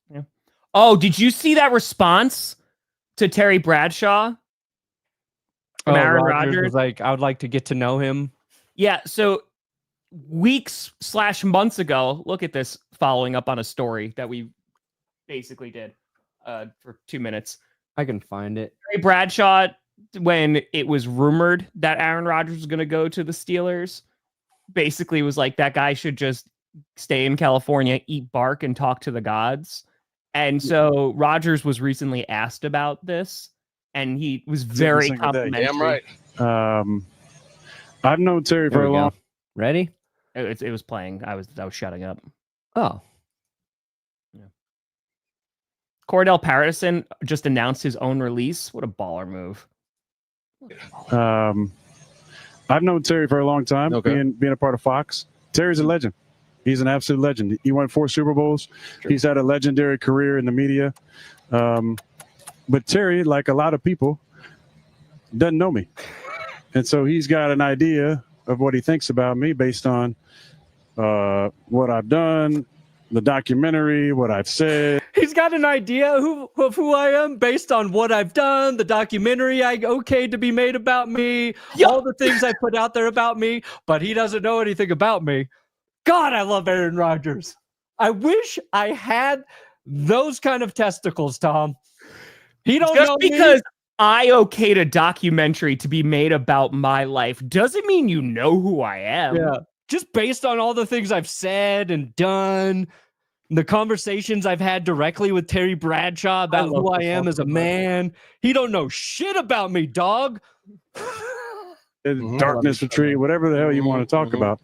yeah. Oh, did you see that response to Terry Bradshaw from Aaron Rodgers? Was like, I would like to get to know him. Yeah, so weeks/months ago, look at this, following up on a story that we basically did for 2 minutes. I can find it. Terry Bradshaw, when it was rumored that Aaron Rodgers was going to go to the Steelers, basically was like, that guy should just stay in California, eat bark, and talk to the gods. And so Rodgers was recently asked about this, and he was very complimentary. Damn right. I've known Terry for a long. Ready? It was playing. I was shutting up. Oh. Yeah. Cordell Patterson just announced his own release. What a baller move. I've known Terry for a long time, being a part of Fox. Terry's a legend. He's an absolute legend. He won 4 Super Bowls. Sure. He's had a legendary career in the media. But Terry, like a lot of people, doesn't know me. And so he's got an idea of what he thinks about me based on what I've done, the documentary, what I've said. He's got an idea of who I am based on what I've done, the documentary I okayed to be made about me, all the things I put out there about me, but he doesn't know anything about me. God, I love Aaron Rodgers. I wish I had those kind of testicles, Tom. He don't just know because me. I okayed a documentary to be made about my life doesn't mean you know who I am. Yeah. Just based on all the things I've said and done, the conversations I've had directly with Terry Bradshaw about who I am as a man. He don't know shit about me, dog. Darkness retreat, whatever the hell you want to talk about.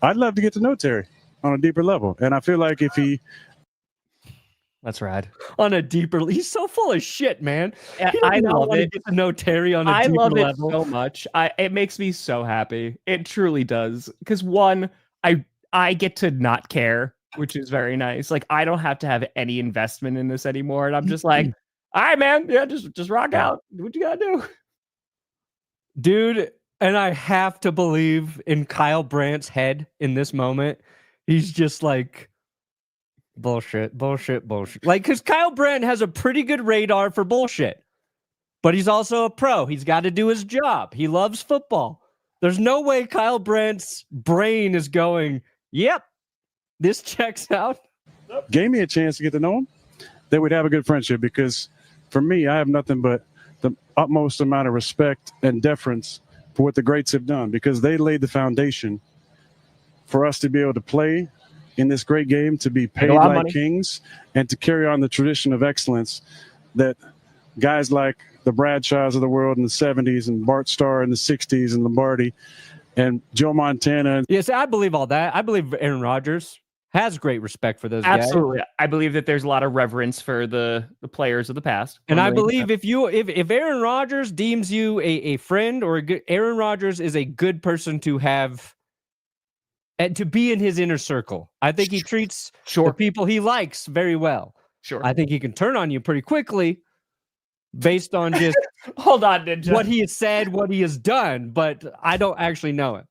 I'd love to get to know Terry on a deeper level. And I feel like if he... That's rad. On a deeper... He's so full of shit, man. I love it. Get to know Terry on a deeper level. I love it so much. It makes me so happy. It truly does. Because one, I get to not care, which is very nice. Like, I don't have to have any investment in this anymore. And I'm just like, all right, man. Yeah, just rock out. What you gotta do? Dude, and I have to believe in Kyle Brandt's head in this moment. He's just like, bullshit. Like, because Kyle Brandt has a pretty good radar for bullshit. But he's also a pro. He's got to do his job. He loves football. There's no way Kyle Brandt's brain is going, yep, this checks out. Gave me a chance to get to know him, that we'd have a good friendship, because for me, I have nothing but the utmost amount of respect and deference for what the greats have done, because they laid the foundation for us to be able to play in this great game, to be paid like kings, and to carry on the tradition of excellence that guys like the Bradshaws of the world in the 70s and Bart Starr in the 60s and Lombardi and Joe Montana. Yes, I believe all that. I believe Aaron Rodgers has great respect for those guys. Absolutely. I believe that there's a lot of reverence for the players of the past. And I believe if Aaron Rodgers deems you a friend or Aaron Rodgers is a good person to have and to be in his inner circle. I think he treats the people he likes very well. Sure. I think he can turn on you pretty quickly based on just hold on, Ninja. What he has said, what he has done, but I don't actually know him.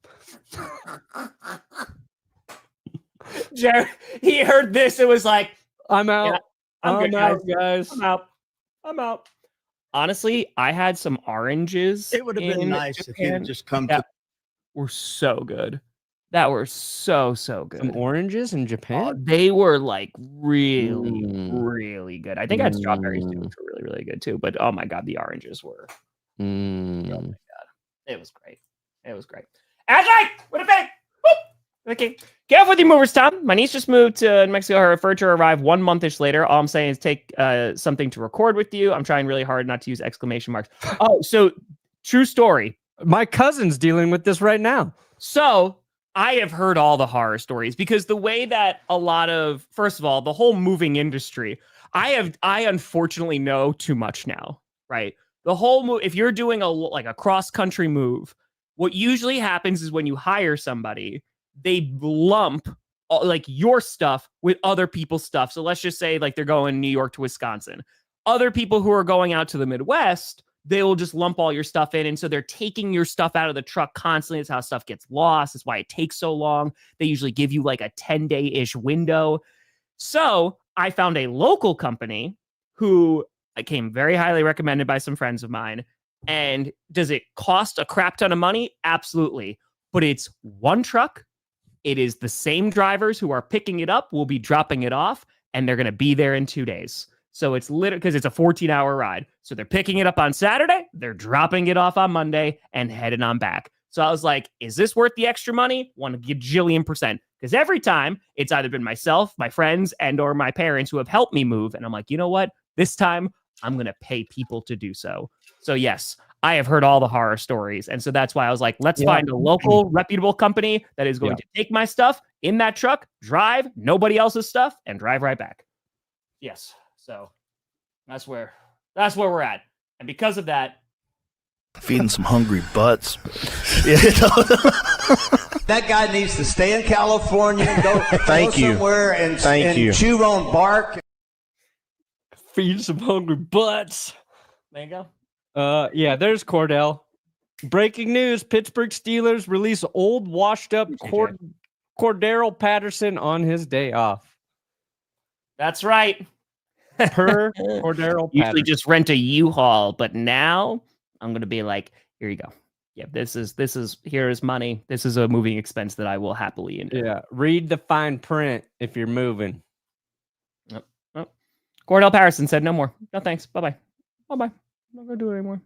Jared, he heard this. It was like, I'm out. Yeah, I'm good, out, guys. I'm out. Honestly, I had some oranges. It would have been nice if he had just come to. Were so good. That were so good. Some oranges in Japan? They were like really good. I think I had strawberries too, which were really good too. But oh my god, the oranges were. Oh my god, it was great. Ashley, what a big. Okay, careful with your movers, Tom. My niece just moved to New Mexico. Her furniture arrived 1 month-ish later. All I'm saying is take something to record with you. I'm trying really hard not to use exclamation marks. Oh, so true story. My cousin's dealing with this right now. So I have heard all the horror stories because the way that a lot of, first of all, the whole moving industry, I unfortunately know too much now, right? The whole move, if you're doing a cross-country move, what usually happens is when you hire somebody, they lump like your stuff with other people's stuff. So let's just say like they're going New York to Wisconsin. Other people who are going out to the Midwest, they will just lump all your stuff in. And so they're taking your stuff out of the truck constantly. That's how stuff gets lost. That's why it takes so long. They usually give you like a 10-day-ish window. So I found a local company who came very highly recommended by some friends of mine. And does it cost a crap ton of money? Absolutely. But it's one truck. It is the same drivers who are picking it up, will be dropping it off, and they're going to be there in 2 days. So it's literally because it's a 14-hour ride. So they're picking it up on Saturday, they're dropping it off on Monday, and heading on back. So I was like, is this worth the extra money? 1 gajillion %. Because every time it's either been myself, my friends, and or my parents who have helped me move. And I'm like, you know what? This time I'm going to pay people to do so. So yes, I have heard all the horror stories. And so that's why I was like, let's find a local reputable company that is going to take my stuff in that truck, drive nobody else's stuff, and drive right back. Yes. So that's where we're at. And because of that, Feeding some hungry butts. Yeah. That guy needs to stay in California and go somewhere and chew on bark. Feed some hungry butts. There you go. Yeah, there's Cordell. Breaking news: Pittsburgh Steelers release old, washed-up Cordero Patterson on his day off. That's right. Per Cordero Patterson. Usually just rent a U-Haul, but now I'm going to be like, here you go. Yeah, this is here is money. This is a moving expense that I will happily endure. Yeah, read the fine print if you're moving. Cordell Patterson said no more. No thanks. Bye-bye. Bye-bye. I'm not going to do it anymore.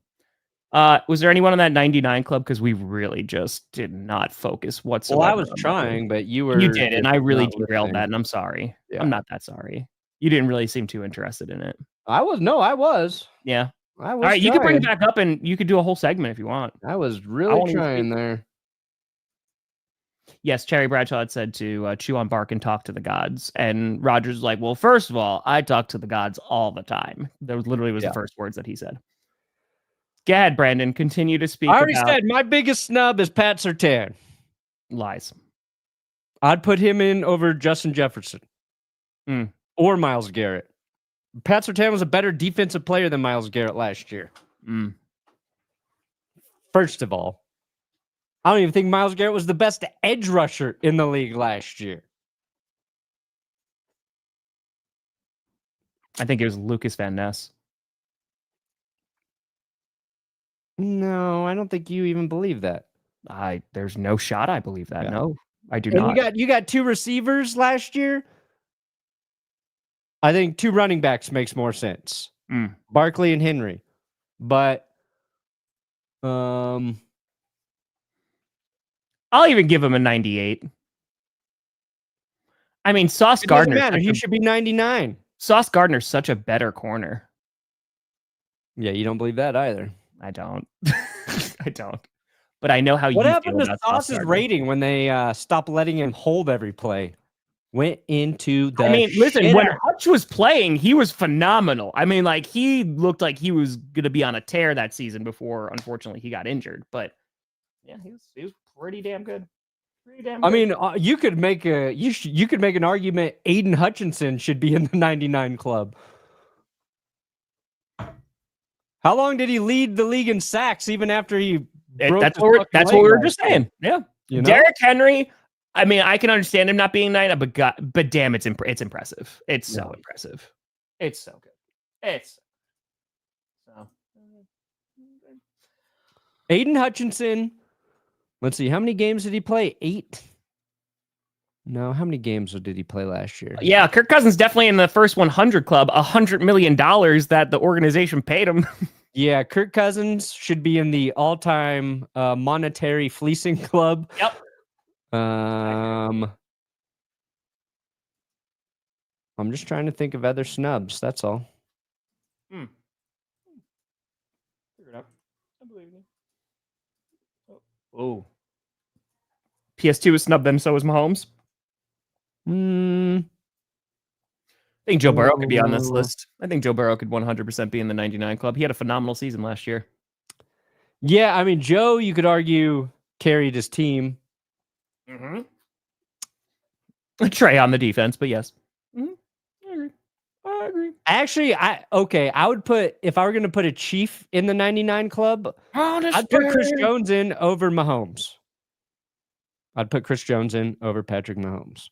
Was there anyone on that 99 club? Because we really just did not focus whatsoever. Well, I was trying, but you did, and I really derailed that, and I'm sorry. Yeah. I'm not that sorry. You didn't really seem too interested in it. I was. Yeah. I was. All right, you could bring it back up, and you could do a whole segment if you want. I was really trying there. Yes, Cherry Bradshaw had said to chew on bark and talk to the gods. And Rodgers was like, well, first of all, I talk to the gods all the time. That literally was the first words that he said. Go ahead, Brandon. Continue to speak. I already said my biggest snub is Pat Surtain. Lies. I'd put him in over Justin Jefferson or Myles Garrett. Pat Surtain was a better defensive player than Myles Garrett last year. First of all, I don't even think Myles Garrett was the best edge rusher in the league last year. I think it was Lucas Van Ness. No, I don't think you even believe that. There's no shot I believe that. Yeah. No, I do not. You got two receivers last year. I think two running backs makes more sense. Barkley and Henry. But I'll even give him a 98. I mean, Sauce Gardner. Doesn't matter. He should be 99. Sauce Gardner's such a better corner. Yeah, you don't believe that either. I don't. I don't. But I know how what happened to Sauce's rating when they stopped letting him hold every play? Went into the. I mean, listen, when Hutch was playing, he was phenomenal. I mean, like, he looked like he was going to be on a tear that season before, unfortunately, he got injured. But yeah, he was pretty damn good. I mean, you could make you could make an argument Aiden Hutchinson should be in the 99 club. How long did he lead the league in sacks even after he broke that's what we were just saying. Yeah. You know? Derrick Henry, I mean, I can understand him not being 9, but damn, it's impressive. It's so impressive. It's so good. It's so. Aiden Hutchinson. Let's see. How many games did he play? 8? No. How many games did he play last year? Yeah. Kirk Cousins definitely in the first 100 club, $100 million that the organization paid him. Yeah. Kirk Cousins should be in the all-time monetary fleecing club. Yep. I'm just trying to think of other snubs. That's all. Figure it out. I believe you. Oh. PS2 was snubbed, then so was Mahomes. I think Joe Burrow could be on this list. I think Joe Burrow could 100% be in the 99 club. He had a phenomenal season last year. Yeah, I mean, Joe, you could argue, carried his team. Trey on the defense, but yes. I agree. Actually, I would put, if I were going to put a Chief in the 99 club, I'd put Chris Jones in over Mahomes. I'd put Chris Jones in over Patrick Mahomes.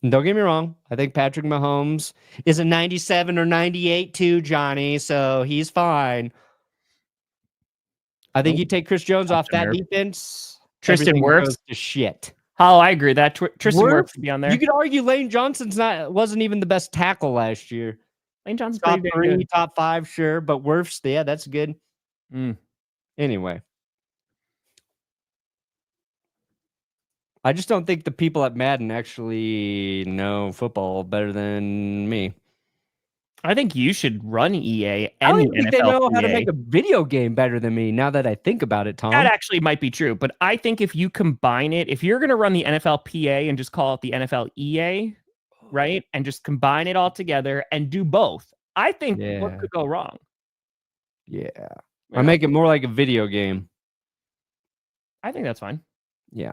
Don't get me wrong. I think Patrick Mahomes is a 97 or 98 too, Johnny, so he's fine. I think you take Chris Jones off that defense, Tristan Wirfs to shit. Oh, I agree. That Tristan Wirfs could be on there. You could argue Lane Johnson's wasn't even the best tackle last year. Lane Johnson's top 3, top 5, sure, but Wirfs, yeah, that's good. Anyway, I just don't think the people at Madden actually know football better than me. I think you should run EA and I don't the think NFL they know how to EA. make a video game better than me now that I think about it, Tom. That actually might be true, but I think if you combine it, if you're going to run the NFL PA and just call it the NFL EA, right, and just combine it all together and do both, I think what could go wrong? Yeah. I make it more like a video game. I think that's fine. Yeah.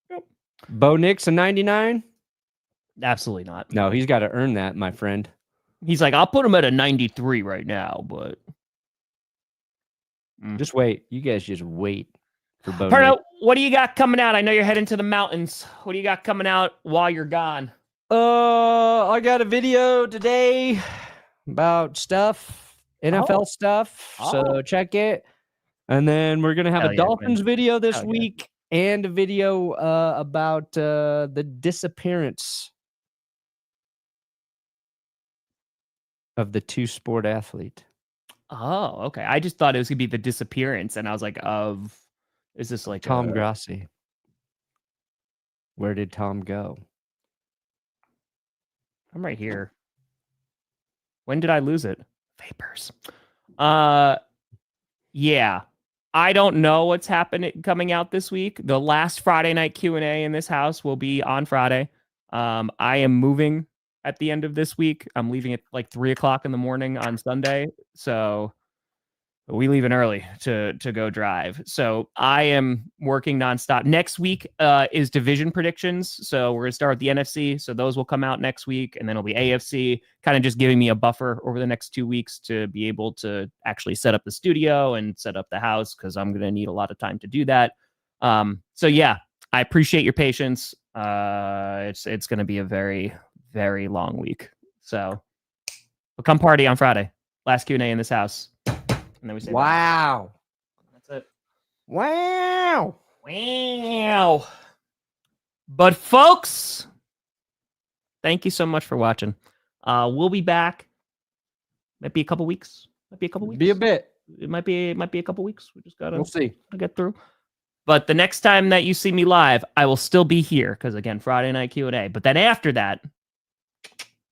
Yep. Bo Nix a 99? Absolutely not. No, he's got to earn that, my friend. He's like, I'll put him at a 93 right now, but just wait. You guys just wait for Bo Perna, Nix. what do you got coming out? I know you're heading to the mountains. What do you got coming out while you're gone? I got a video today about stuff, NFL stuff. So check it. And then we're going to have a Dolphins video this week and a video about the disappearance of the two-sport athlete. Oh, okay. I just thought it was going to be the disappearance. And I was like, is this like Tom Grossi? Where did Tom go? I'm right here. When did I lose it? Vapors. Yeah. I don't know what's coming out this week. The last Friday night Q&A in this house will be on Friday. I am moving at the end of this week. I'm leaving at like 3:00 in the morning on Sunday. So we leaving early to go drive. So I am working nonstop. Next week is division predictions. So we're going to start with the NFC. So those will come out next week. And then it'll be AFC, kind of just giving me a buffer over the next 2 weeks to be able to actually set up the studio and set up the house, because I'm going to need a lot of time to do that. So yeah, I appreciate your patience. It's going to be a very, very long week. So we'll come party on Friday. Last Q&A in this house. And then we say, wow. That's it. Wow. Wow. But folks, thank you so much for watching. We'll be back. Might be a couple weeks. Be a bit. It might be a couple weeks. We just gotta. We'll see. Get through. But the next time that you see me live, I will still be here because again, Friday night Q&A. But then after that,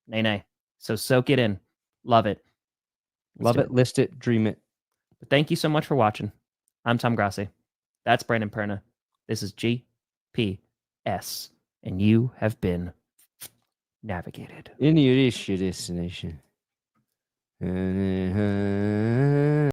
nay. So soak it in. Love it. Love it. List it. Dream it. But thank you so much for watching. I'm Tom Grossi. That's Brandon Perna. This is GPS. And you have been navigated. In your destination.